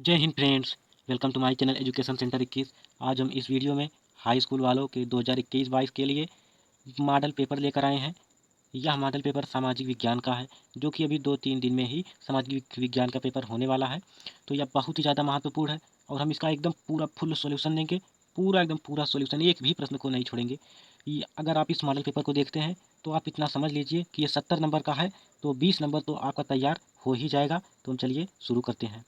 जय हिंद friends. Welcome to my channel education centre 21। आज हम इस वीडियो में हाई स्कूल वालों के 2021-22 के लिए मॉडल पेपर लेकर आए हैं। यह मॉडल पेपर सामाजिक विज्ञान का है, जो कि अभी 2-3 दिन में ही सामाजिक विज्ञान का पेपर होने वाला है। तो यह बहुत ही ज़्यादा महत्वपूर्ण है और हम इसका एकदम पूरा फुल सॉल्यूशन देंगे। पूरा एकदम पूरा सॉल्यूशन, एक भी प्रश्न को नहीं छोड़ेंगे। अगर आप इस मॉडल पेपर को देखते हैं तो आप इतना समझ लीजिए कि ये 70 नंबर का है, तो 20 नंबर तो आपका तैयार हो ही जाएगा। तो हम चलिए शुरू करते हैं।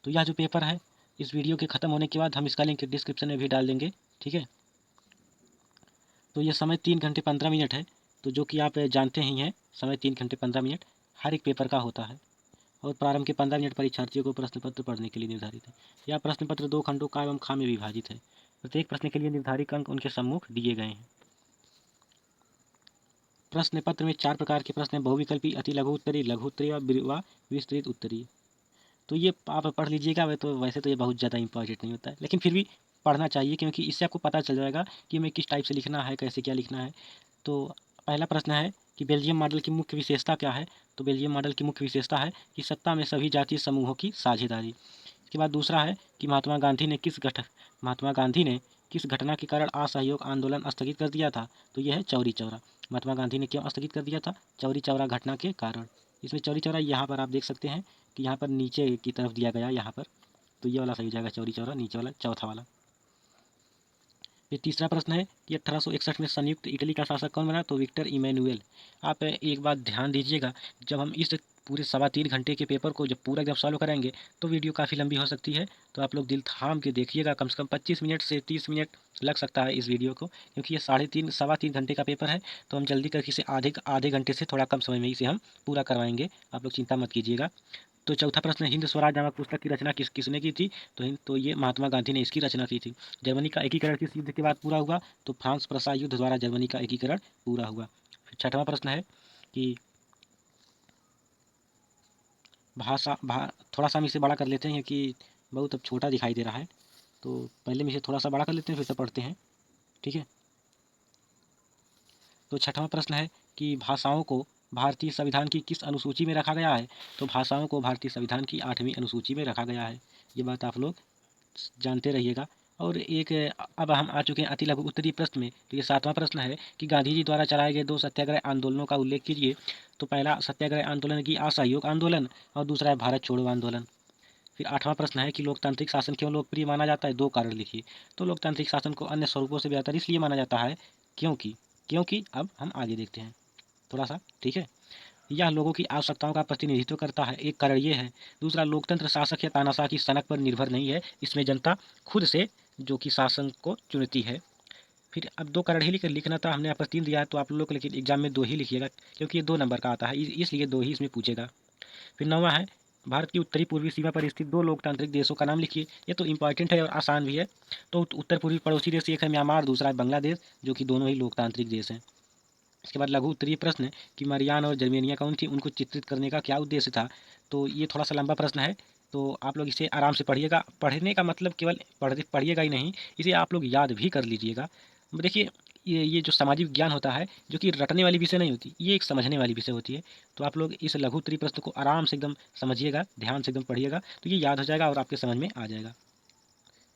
तो यह जो पेपर है, इस वीडियो के ख़त्म होने के बाद हम इसका लिंक डिस्क्रिप्शन में भी डाल देंगे, ठीक है। तो ये समय 3 घंटे 15 मिनट है, तो जो कि आप जानते ही हैं, समय 3 घंटे 15 मिनट हर एक पेपर का होता है। और प्रारंभ के 15 मिनट परीक्षार्थियों को प्रश्न पत्र पढ़ने के लिए निर्धारित है। यह प्रश्न पत्र 2 खंडों का एवं खा में विभाजित है। प्रत्येक प्रश्न के लिए निर्धारित अंक उनके सम्मुख दिए गए हैं। प्रश्न पत्र में 4 प्रकार के प्रश्न हैं: बहुविकल्पी, अति लघु उत्तरीय, लघु उत्तरीय व विस्तृत उत्तरीय। तो ये आप पढ़ लीजिएगा। वैसे तो ये बहुत ज़्यादा इंपॉर्टेंट नहीं होता है, लेकिन फिर भी पढ़ना चाहिए, क्योंकि इससे आपको पता चल जाएगा कि हमें किस टाइप से लिखना है, कैसे क्या लिखना है। तो पहला प्रश्न है कि बेल्जियम मॉडल की मुख्य विशेषता क्या है। तो बेल्जियम मॉडल की मुख्य विशेषता है कि सत्ता में सभी जातीय समूहों की साझेदारी। इसके बाद दूसरा है कि महात्मा गांधी ने किस घटना के कारण असहयोग आंदोलन स्थगित कर दिया था। तो यह है चौरी चौरा। महात्मा गांधी ने क्यों स्थगित कर दिया था? चौरी चौरा घटना के कारण। इसमें चौरी चौरा यहाँ पर आप देख सकते हैं कि यहाँ पर नीचे की तरफ दिया गया यहाँ पर, तो ये वाला सही हो जाएगा, चौरी चौरा नीचे वाला चौथा वाला। फिर तीसरा प्रश्न है कि 1861 में संयुक्त इटली का शासक कौन बना। तो विक्टर इमैनुअल। आप एक बात ध्यान दीजिएगा, जब हम इस पूरे 3.25 घंटे के पेपर को जब पूरा जब सॉल्व करेंगे तो वीडियो काफ़ी लंबी हो सकती है। तो आप लोग दिल थाम के देखिएगा, कम से कम 25 मिनट से 30 मिनट लग सकता है इस वीडियो को, क्योंकि ये 3.5 घंटे का पेपर है। तो हम जल्दी करके इसे आधे घंटे से थोड़ा कम समय में इसे हम पूरा करवाएंगे। आप लोग चिंता मत कीजिएगा। तो चौथा प्रश्न, हिंद स्वराज नामक पुस्तक की रचना किसने की थी। तो ये महात्मा गांधी ने इसकी रचना की थी। जर्मनी का एकीकरण किस युद्ध के बाद पूरा हुआ। तो फ्रांस प्रसा युद्ध द्वारा जर्मनी का एकीकरण पूरा हुआ। फिर छठवां प्रश्न है कि थोड़ा सा हम इसे बड़ा कर लेते हैं, क्योंकि बहुत अब छोटा दिखाई दे रहा है। तो पहले हम इसे थोड़ा सा बड़ा कर लेते हैं, फिर से पढ़ते हैं, ठीक है। तो छठवां प्रश्न है कि भाषाओं को भारतीय संविधान की किस अनुसूची में रखा गया है। तो भाषाओं को भारतीय संविधान की 8वीं अनुसूची में रखा गया है। ये बात आप लोग जानते रहिएगा। और एक अब हम आ चुके हैं अति लघु उत्तरीय प्रश्न में। तो ये 7वां प्रश्न है कि गांधी जी द्वारा चलाए गए 2 सत्याग्रह आंदोलनों का उल्लेख कीजिए। तो पहला सत्याग्रह आंदोलन की असहयोग आंदोलन, और दूसरा है भारत छोड़ो आंदोलन। फिर 8वां प्रश्न है कि लोकतांत्रिक शासन क्यों लोकप्रिय माना जाता है। 2 कारण लिखिए। तो लोकतांत्रिक शासन को अन्य स्वरूपों से बेहतर इसलिए माना जाता है क्योंकि क्योंकि अब हम आगे देखते हैं थोड़ा सा, ठीक है। यह लोगों की आवश्यकताओं का प्रतिनिधित्व करता है, एक कारण ये है। दूसरा, लोकतंत्र शासक या तानाशाह की सनक पर निर्भर नहीं है, इसमें जनता खुद से जो कि शासन को चुनती है। फिर अब 2 कारण ही लिखना था, हमने यहाँ पर 3 दिया है, तो आप लोग लेकिन एग्जाम में 2 ही लिखिएगा, क्योंकि ये 2 नंबर का आता है, इसलिए 2 ही इसमें पूछेगा। फिर 9वां है, भारत की उत्तरी पूर्वी सीमा पर स्थित 2 लोकतांत्रिक देशों का नाम लिखिए। ये तो इंपॉर्टेंट है और आसान भी है। तो उत्तर पूर्वी पड़ोसी देश, एक है म्यांमार, दूसरा है बांग्लादेश, जो कि दोनों ही लोकतांत्रिक देश हैं। इसके बाद लघु उत्तरीय प्रश्न कि मरियान और जर्मेनिया कौन थी, उनको चित्रित करने का क्या उद्देश्य था। तो ये थोड़ा सा लंबा प्रश्न है, तो आप लोग इसे आराम से पढ़िएगा। पढ़ने का मतलब केवल पढ़िएगा ही नहीं, इसे आप लोग याद भी कर लीजिएगा। देखिए, ये जो सामाजिक विज्ञान होता है, जो कि रटने वाली विषय नहीं होती, ये एक समझने वाली विषय होती है। तो आप लोग इस लघु उत्तरीय प्रश्न को आराम से एकदम समझिएगा, ध्यान से एकदम पढ़िएगा, तो ये याद हो जाएगा और आपके समझ में आ जाएगा।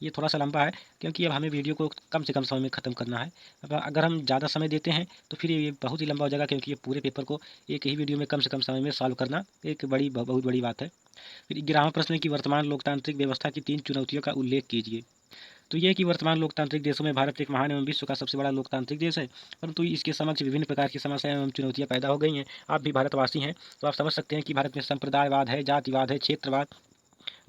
ये थोड़ा सा लंबा है, क्योंकि अब हमें वीडियो को कम से कम समय में ख़त्म करना है। अब अगर हम ज़्यादा समय देते हैं तो फिर ये बहुत ही लंबा हो जाएगा, क्योंकि ये पूरे पेपर को एक ही वीडियो में कम से कम समय में सॉल्व करना एक बहुत बड़ी बात है। फिर 11वां प्रश्न है कि वर्तमान लोकतांत्रिक व्यवस्था की 3 चुनौतियों का उल्लेख कीजिए। तो ये कि वर्तमान लोकतांत्रिक देशों में भारत एक महान एवं विश्व का सबसे बड़ा लोकतांत्रिक देश है, परंतु इसके समक्ष विभिन्न प्रकार की समस्याएं एवं चुनौतियां पैदा हो गई हैं। आप भी भारतवासी हैं, तो आप समझ सकते हैं कि भारत में संप्रदायवाद है, जातिवाद है, क्षेत्रवाद,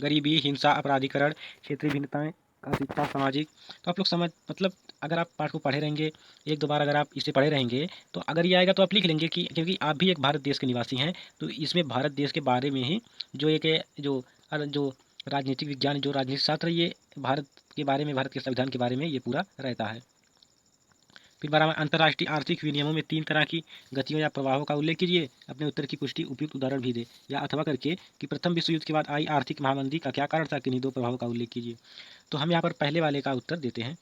गरीबी, हिंसा, अपराधीकरण, क्षेत्रीय भिन्नताएं, अशिक्षा, सामाजिक। तो आप लोग समझ मतलब अगर आप पाठ को पढ़े रहेंगे, 1-2 बार अगर आप इसे पढ़े रहेंगे, तो अगर ये आएगा तो आप लिख लेंगे कि क्योंकि आप भी एक भारत देश के निवासी हैं। तो इसमें भारत देश के बारे में ही जो एक जो राजनीतिक विज्ञान, जो राजनीति शास्त्र, ये भारत के बारे में, भारत के संविधान के बारे में ये पूरा रहता है। फिर 12वां, अंतर्राष्ट्रीय आर्थिक विनियमों में 3 तरह की गतियों या प्रभावों का उल्लेख कीजिए। अपने उत्तर की पुष्टि उपयुक्त उदाहरण भी दे या अथवा करके कि प्रथम विश्व युद्ध के बाद आई आर्थिक महामंदी का क्या कारण था, किन्हीं 2 प्रभावों का उल्लेख कीजिए। तो हम यहाँ पर पहले वाले का उत्तर देते हैं।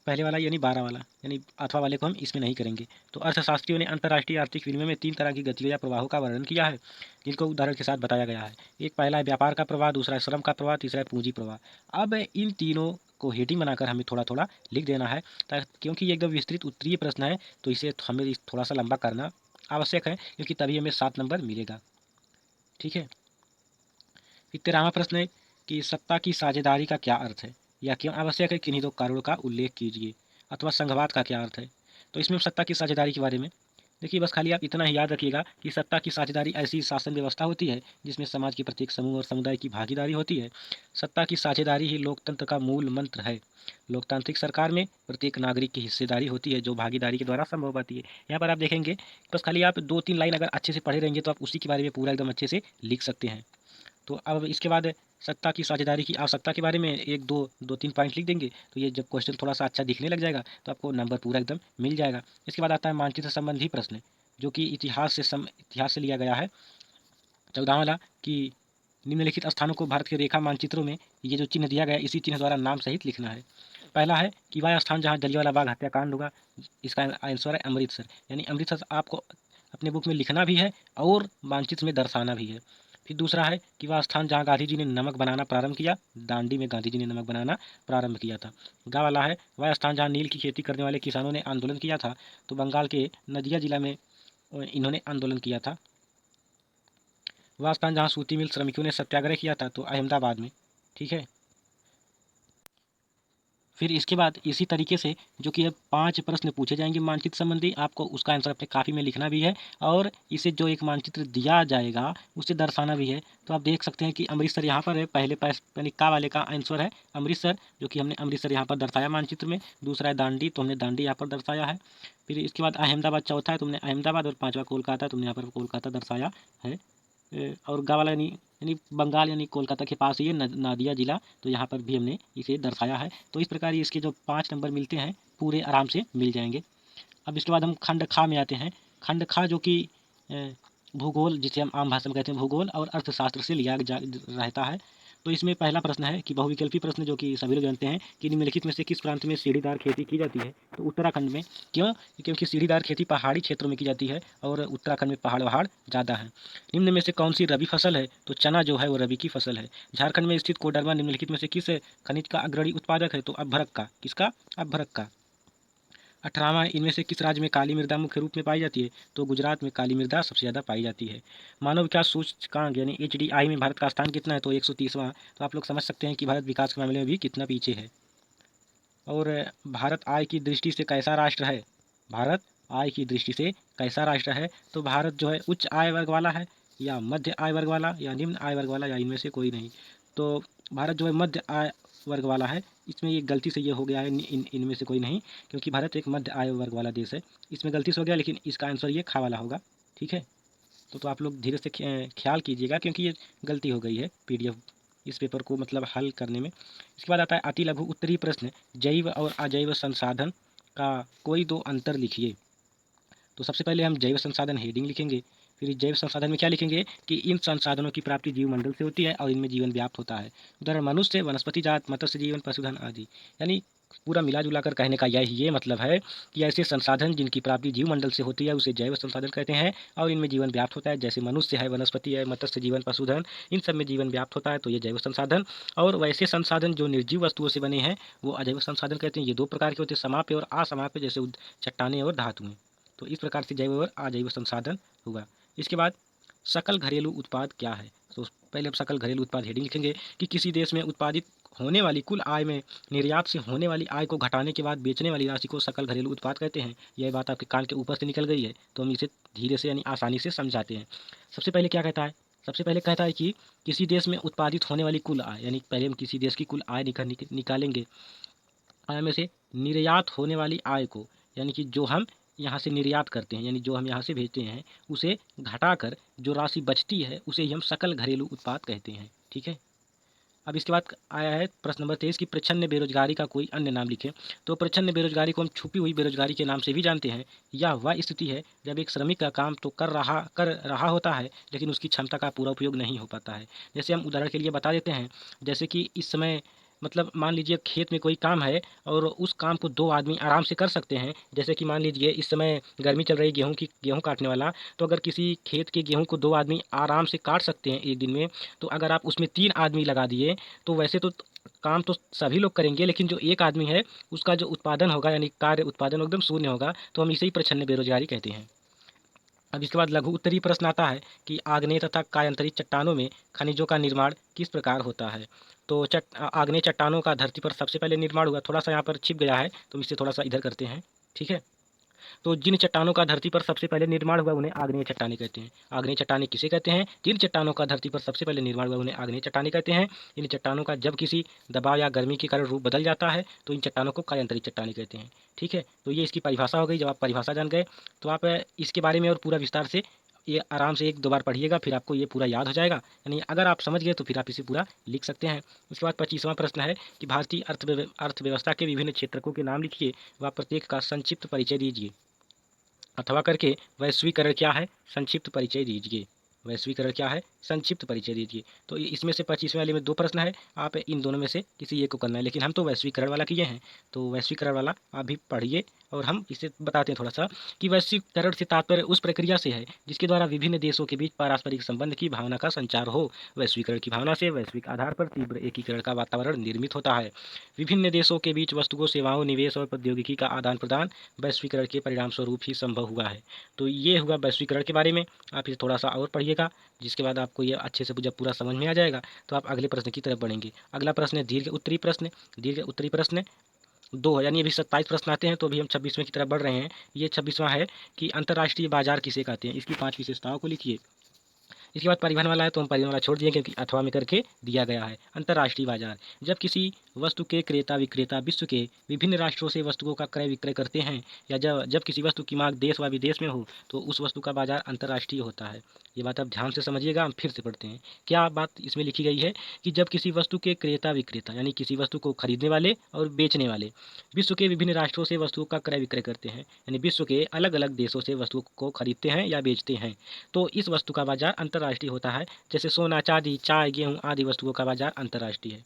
पहले वाला यानी 12 वाला यानी अथवा वाले को हम इसमें नहीं करेंगे। तो अर्थशास्त्रियों ने अंतर्राष्ट्रीय आर्थिक विनिमय में 3 तरह की गतिविधि या प्रवाहों का वर्णन किया है, जिनको उदाहरण के साथ बताया गया है। एक पहला है व्यापार का प्रवाह, दूसरा है श्रम का प्रवाह, तीसरा है पूंजी प्रवाह। अब इन तीनों को हेडिंग बनाकर हमें थोड़ा थोड़ा लिख देना है, क्योंकि ये एकदम विस्तृत उत्तरीय प्रश्न है, तो इसे हमें थोड़ा सा लंबा करना आवश्यक है, क्योंकि तभी हमें 7 नंबर मिलेगा। ठीक है। फिर 13वां प्रश्न है कि सत्ता की साझेदारी का क्या अर्थ है, या क्यों आवश्यक है, किन्हीं दो कारणों का उल्लेख कीजिए। अथवा संघवाद का क्या अर्थ है। तो इसमें सत्ता की साझेदारी के बारे में देखिए, बस खाली आप इतना ही याद रखिएगा कि सत्ता की साझेदारी ऐसी शासन व्यवस्था होती है जिसमें समाज के प्रत्येक समूह और समुदाय की भागीदारी होती है। सत्ता की साझेदारी ही लोकतंत्र का मूल मंत्र है। लोकतांत्रिक सरकार में प्रत्येक नागरिक की हिस्सेदारी होती है, जो भागीदारी के द्वारा संभव पाती है। यहाँ पर आप देखेंगे, बस खाली आप 2-3 लाइन अगर अच्छे से पढ़े रहेंगे तो आप उसी के बारे में पूरा एकदम अच्छे से लिख सकते हैं। तो अब इसके बाद सत्ता की साझेदारी की आवश्यकता के बारे में 1-2-3 पॉइंट लिख देंगे, तो ये जब क्वेश्चन थोड़ा सा अच्छा दिखने लग जाएगा तो आपको नंबर पूरा एकदम मिल जाएगा। इसके बाद आता है मानचित्र संबंधी प्रश्न, जो कि इतिहास से लिया गया है। 14वां वाला कि निम्नलिखित स्थानों को भारत के रेखा मानचित्रों में ये जो चिन्ह दिया गया है, इसी चिन्ह द्वारा नाम सहित लिखना है। पहला है कि वह स्थान जहाँ जलियांवाला बाग हत्याकांड होगा, इसका आंसर है अमृतसर। यानी अमृतसर आपको अपने बुक में लिखना भी है और मानचित्र में दर्शाना भी है। फिर दूसरा है कि वह स्थान जहाँ गांधी जी ने नमक बनाना प्रारंभ किया, दांडी में गांधी जी ने नमक बनाना प्रारंभ किया था। गा वाला है वह स्थान जहाँ नील की खेती करने वाले किसानों ने आंदोलन किया था, तो बंगाल के नदिया जिला में इन्होंने आंदोलन किया था। वह स्थान जहाँ सूती मिल श्रमिकों ने सत्याग्रह किया था, तो अहमदाबाद में। ठीक है। फिर इसके बाद इसी तरीके से जो कि अब 5 प्रश्न पूछे जाएंगे मानचित्र संबंधी, आपको उसका आंसर अपने कापी में लिखना भी है, और इसे जो एक मानचित्र दिया जाएगा उसे दर्शाना भी है। तो आप देख सकते हैं कि अमृतसर यहाँ पर है, पहले यानी का वाले का आंसर है अमृतसर, जो कि हमने अमृतसर यहाँ पर दर्शाया मानचित्र में। दूसरा है दांडी, तो हमने दांडी यहाँ पर दर्शाया है। फिर इसके बाद अहमदाबाद चौथा है, तुमने अहमदाबाद, और 5वां कोलकाता, तुमने यहाँ पर कोलकाता दर्शाया है। और गा वाला यानी यानी बंगाल यानी कोलकाता के पास ही है नादिया जिला, तो यहाँ पर भी हमने इसे दर्शाया है। तो इस प्रकार इसके जो 5 नंबर मिलते हैं पूरे आराम से मिल जाएंगे। अब इसके बाद हम खंड खा में आते हैं। खंड खा जो कि भूगोल, जिसे हम आम भाषा में कहते हैं भूगोल और अर्थशास्त्र से लिया रहता है। तो इसमें पहला प्रश्न है कि बहुविकल्पी प्रश्न, जो कि सभी लोग जानते हैं कि निम्नलिखित में से किस प्रांत में सीढ़ीदार खेती की जाती है। तो उत्तराखंड में। क्यों? क्योंकि सीढ़ीदार खेती पहाड़ी क्षेत्रों में की जाती है और उत्तराखंड में पहाड़ वहाड़ ज़्यादा है। निम्न में से कौन सी रबी फसल है। तो चना जो है वो रबी की फसल है। झारखंड में स्थित कोडरमा निम्नलिखित में से किस खनिज का अग्रणी उत्पादक है। तो अभ्रक का। किसका? अभ्रक का। 18वां, इनमें से किस राज्य में काली मृदा मुख्य रूप में पाई जाती है। तो गुजरात में काली मृदा सबसे ज़्यादा पाई जाती है। मानव विकास सूचकांक यानी HDI में भारत का स्थान कितना है। तो 130वां। तो आप लोग समझ सकते हैं कि भारत विकास के मामले में भी कितना पीछे है। और भारत आय की दृष्टि से कैसा राष्ट्र है। भारत आय की दृष्टि से कैसा राष्ट्र है। तो भारत जो है उच्च आय वर्ग वाला है, या मध्य आय वर्ग वाला, या निम्न आय वर्ग वाला, या इनमें से कोई नहीं। तो भारत जो है मध्य आय वर्ग वाला है। इसमें ये गलती से ये हो गया है, इनमें से कोई नहीं, क्योंकि भारत एक मध्य आय वर्ग वाला देश है। इसमें गलती से हो गया, लेकिन इसका आंसर ये खा वाला होगा। ठीक है। तो आप लोग धीरे से ख्याल कीजिएगा, क्योंकि ये गलती हो गई है PDF इस पेपर को मतलब हल करने में। इसके बाद आता है अति लघु उत्तरीय प्रश्न, जैव और अजैव संसाधन का कोई 2 अंतर लिखिए। तो सबसे पहले हम जैव संसाधन हेडिंग लिखेंगे। फिर जैव संसाधन में क्या लिखेंगे कि इन संसाधनों की प्राप्ति जीवमंडल से होती है और इनमें जीवन व्याप्त होता है। उदाहरण मनुष्य, वनस्पति जात, मत्स्य जीवन, पशुधन आदि। यानी पूरा मिला जुला कर कहने का ये मतलब है कि ऐसे संसाधन जिनकी प्राप्ति जीवमंडल से होती है उसे जैव संसाधन कहते हैं, और इनमें जीवन व्याप्त होता है। जैसे मनुष्य है, वनस्पति है, मत्स्य जीवन, पशुधन, इन सब में जीवन व्याप्त होता है, तो ये जैव संसाधन। और वैसे संसाधन जो निर्जीव वस्तुओं से बने हैं वो अजैव संसाधन कहते हैं। ये 2 प्रकार के होते हैं, समाप्य और असामाप्य, जैसे चट्टानें और धातुएं। तो इस प्रकार से जैव और अजैव संसाधन हुआ। इसके बाद सकल घरेलू उत्पाद क्या है। तो पहले हम सकल घरेलू उत्पाद हेडिंग लिखेंगे कि किसी देश में उत्पादित होने वाली कुल आय में निर्यात से होने वाली आय को घटाने के बाद बेचने वाली राशि को सकल घरेलू उत्पाद कहते हैं। यह बात आपके कान के ऊपर से निकल गई है, तो हम इसे धीरे से यानी आसानी से समझाते हैं। सबसे पहले क्या कहता है। सबसे पहले कहता है कि किसी देश में उत्पादित होने वाली कुल आय, यानी पहले हम किसी देश की कुल आय निकालेंगे। आय में से निर्यात होने वाली आय को, यानी कि जो हम यहाँ से निर्यात करते हैं, यानी जो हम यहाँ से भेजते हैं, उसे घटाकर जो राशि बचती है उसे ही हम सकल घरेलू उत्पाद कहते हैं। ठीक है। अब इसके बाद आया है प्रश्न नंबर 23 कि प्रच्छन्न बेरोजगारी का कोई अन्य नाम लिखें। तो प्रच्छन्न बेरोजगारी को हम छुपी हुई बेरोजगारी के नाम से भी जानते हैं। यह वह स्थिति है जब एक श्रमिक का काम तो कर रहा होता है, लेकिन उसकी क्षमता का पूरा उपयोग नहीं हो पाता है। जैसे हम उदाहरण के लिए बता देते हैं, जैसे कि इस समय मतलब मान लीजिए खेत में कोई काम है और उस काम को 2 आदमी आराम से कर सकते हैं। जैसे कि मान लीजिए इस समय गर्मी चल रही है, गेहूँ काटने वाला, तो अगर किसी खेत के गेहूँ को 2 आदमी आराम से काट सकते हैं एक दिन में, तो अगर आप उसमें 3 आदमी लगा दिए, तो वैसे तो काम तो सभी लोग करेंगे, लेकिन जो एक आदमी है उसका जो उत्पादन होगा यानी कार्य उत्पादन एकदम शून्य होगा। तो हम इसे ही प्रच्छन्न बेरोजगारी कहते हैं। अब इसके बाद लघु उत्तरीय प्रश्न आता है कि आग्नेय तथा कायांतरित चट्टानों में खनिजों का निर्माण किस प्रकार होता है। तो आग्नेय चट्टानों का धरती पर सबसे पहले निर्माण हुआ, थोड़ा सा यहाँ पर छिप गया है तो इसे थोड़ा सा इधर करते हैं, ठीक है। तो जिन चट्टानों का धरती पर सबसे पहले निर्माण हुआ उन्हें आग्नेय चट्टानें कहते हैं। आग्नेय चट्टानें किसे कहते हैं? जिन चट्टानों का धरती पर सबसे पहले निर्माण हुआ उन्हें आग्नेय चट्टानें कहते हैं। इन चट्टानों का जब किसी दबाव या गर्मी के कारण रूप बदल जाता है तो इन चट्टानों को कायांतरित चट्टानें कहते हैं, ठीक है। तो ये इसकी परिभाषा हो गई। जब आप परिभाषा जान गए तो आप इसके बारे में और पूरा विस्तार से ये आराम से 1-2 बार पढ़िएगा, फिर आपको ये पूरा याद हो जाएगा। यानी अगर आप समझ गए तो फिर आप इसे पूरा लिख सकते हैं। उसके बाद 25वां प्रश्न है कि भारतीय अर्थव्यवस्था के विभिन्न क्षेत्रकों के नाम लिखिए व प्रत्येक का संक्षिप्त परिचय दीजिए। अथवा करके वैश्वीकरण क्या है, संक्षिप्त परिचय दीजिए। वैश्वीकरण क्या है, संक्षिप्त परिचय दीजिए। तो इसमें से 25वें वाले में 2 प्रश्न है, आप इन दोनों में से किसी एक को करना है, लेकिन हम तो वैश्वीकरण वाला किए हैं। तो वैश्वीकरण वाला आप भी पढ़िए और हम इसे बताते हैं थोड़ा सा कि वैश्वीकरण से तात्पर्य उस प्रक्रिया से है जिसके द्वारा विभिन्न देशों के बीच पारस्परिक संबंध की भावना का संचार हो। वैश्वीकरण की भावना से वैश्विक आधार पर तीव्र एकीकरण का वातावरण निर्मित होता है। विभिन्न देशों के बीच वस्तुओं, सेवाओं, निवेश और प्रौद्योगिकी का आदान प्रदान वैश्वीकरण के परिणाम स्वरूप ही संभव हुआ है। तो ये हुआ वैश्वीकरण के बारे में। आप इसे थोड़ा सा और पढ़िएगा, जिसके बाद आपको ये अच्छे से जब पूरा समझ में आ जाएगा तो आप अगले प्रश्न की तरफ बढ़ेंगे। अगला प्रश्न है दीर्घ उत्तरी प्रश्न। दीर्घ उत्तरी प्रश्न 2 है, यानी अभी 27 प्रश्न आते हैं तो अभी हम 26वें की तरफ बढ़ रहे हैं। ये 26वां है कि अंतर्राष्ट्रीय बाजार किसे कहते हैं, इसकी 5 विशेषताओं को लिखिए। इसके बाद परिवहन वाला है तो हम परिवहन वाला छोड़ दिए क्योंकि अथवा में करके दिया गया है। अंतर्राष्ट्रीय बाजार, जब किसी वस्तु के क्रेता विक्रेता विश्व के विभिन्न राष्ट्रों से वस्तुओं का क्रय विक्रय करते हैं या जब जब किसी वस्तु की मांग देश व विदेश में हो तो उस वस्तु का बाजार अंतर्राष्ट्रीय होता है। ये बात आप ध्यान से समझिएगा। हम फिर से पढ़ते हैं। क्या बात इसमें लिखी गई है कि जब किसी वस्तु के क्रेता विक्रेता यानी किसी वस्तु को खरीदने वाले और बेचने वाले विश्व के विभिन्न राष्ट्रों से वस्तुओं का क्रय विक्रय करते हैं, यानी विश्व के अलग अलग देशों से वस्तुओं को खरीदते हैं या बेचते हैं, तो इस वस्तु का बाजार अंतर्राष्ट्रीय होता है। जैसे सोना, चांदी, चाय, गेहूँ आदि वस्तुओं का बाजार अंतर्राष्ट्रीय है।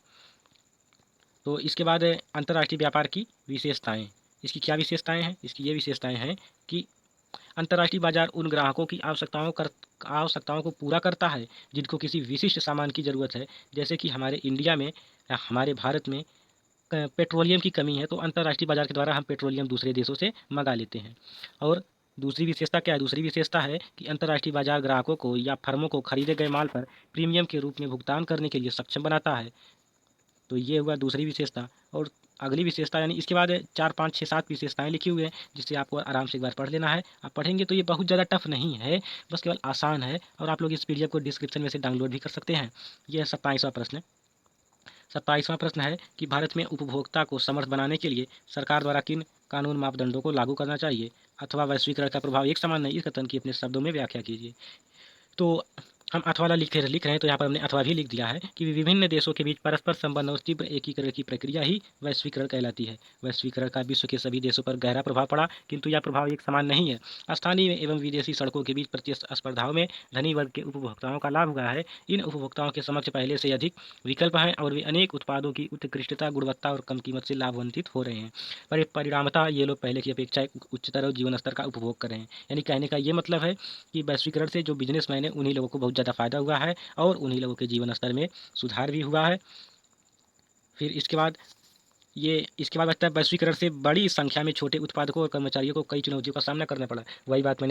तो इसके बाद अंतर्राष्ट्रीय व्यापार की विशेषताएं। इसकी क्या विशेषताएं हैं? इसकी ये विशेषताएं हैं कि अंतर्राष्ट्रीय बाजार उन ग्राहकों की आवश्यकताओं को पूरा करता है जिनको किसी विशिष्ट सामान की ज़रूरत है। जैसे कि हमारे इंडिया में या हमारे भारत में पेट्रोलियम की कमी है तो अंतर्राष्ट्रीय बाजार के द्वारा हम पेट्रोलियम दूसरे देशों से मंगा लेते हैं। और दूसरी विशेषता क्या है? दूसरी विशेषता है कि अंतर्राष्ट्रीय बाजार ग्राहकों को या फर्मों को खरीदे गए माल पर प्रीमियम के रूप में भुगतान करने के लिए सक्षम बनाता है। तो ये हुआ दूसरी विशेषता। और अगली विशेषता यानी इसके बाद 4, 5, 6, 7 विशेषताएं लिखी हुई हैं जिससे आपको आराम से एक बार पढ़ लेना है। आप पढ़ेंगे तो ये बहुत ज़्यादा टफ नहीं है, बस केवल आसान है और आप लोग इस पीडीएफ को डिस्क्रिप्शन में से डाउनलोड भी कर सकते हैं। ये 27वां प्रश्न। 27वां प्रश्न है कि भारत में उपभोक्ता को समर्थ बनाने के लिए सरकार द्वारा किन कानून मापदंडों को लागू करना चाहिए अथवा वैश्वीकरण का प्रभाव एक समान नहीं, इस कथन की अपने शब्दों में व्याख्या कीजिए। तो हम अथवा वाला लिख रहे हैं तो यहाँ पर हमने अथवा भी लिख दिया है कि विभिन्न देशों के बीच परस्पर संबंध और तीव्र एकीकरण की प्रक्रिया ही वैश्वीकरण कहलाती है। वैश्वीकरण का विश्व के सभी देशों पर गहरा प्रभाव पड़ा, किंतु यह प्रभाव एक समान नहीं है। स्थानीय एवं विदेशी सड़कों के बीच प्रतिस्पर्धाओं में धनी वर्ग के उपभोक्ताओं का लाभ हुआ है। इन उपभोक्ताओं के समक्ष पहले से अधिक विकल्प हैं और वे अनेक उत्पादों की उत्कृष्टता, गुणवत्ता और कम कीमत से लाभान्वित हो रहे हैं। परिणामतः ये लोग पहले की अपेक्षा एक उच्चतर और जीवन स्तर का उपभोग कर रहे हैं। यानी कहने का ये मतलब है कि वैश्वीकरण से जो बिजनेसमैन है उन्हीं लोगों को बहुत ज़्यादा फायदा हुआ है और उन्हीं लोगों के जीवन स्तर में सुधार भी हुआ है। फिर इसके बाद लगता है वैश्वीकरण से बड़ी संख्या में छोटे उत्पादकों और कर्मचारियों को कई चुनौतियों का सामना करना पड़ा। वही बात मैंने